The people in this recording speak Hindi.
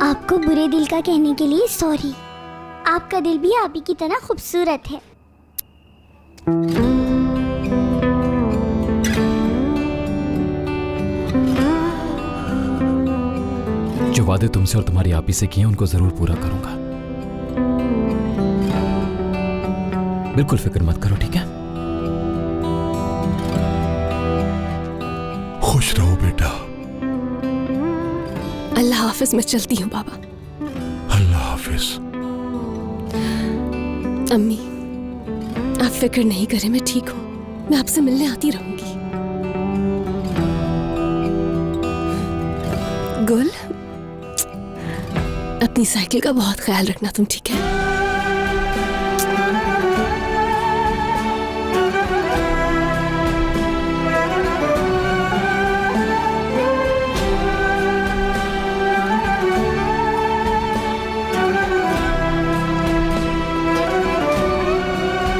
आपको बुरे दिल का कहने के लिए सॉरी। आपका दिल भी आप ही की तरह खूबसूरत है। जो वादे तुमसे और तुम्हारी आपी से किए उनको जरूर पूरा करूंगा। बिल्कुल फिक्र मत करो, ठीक है? खुश रहो बेटा। अल्लाह हाफिज, मैं चलती हूँ बाबा। अल्लाह हाफिज। अम्मी, आप फिक्र नहीं करें, मैं ठीक हूँ। मैं आपसे मिलने आती रहूंगी। गुल, अपनी साइकिल का बहुत ख्याल रखना तुम, ठीक है?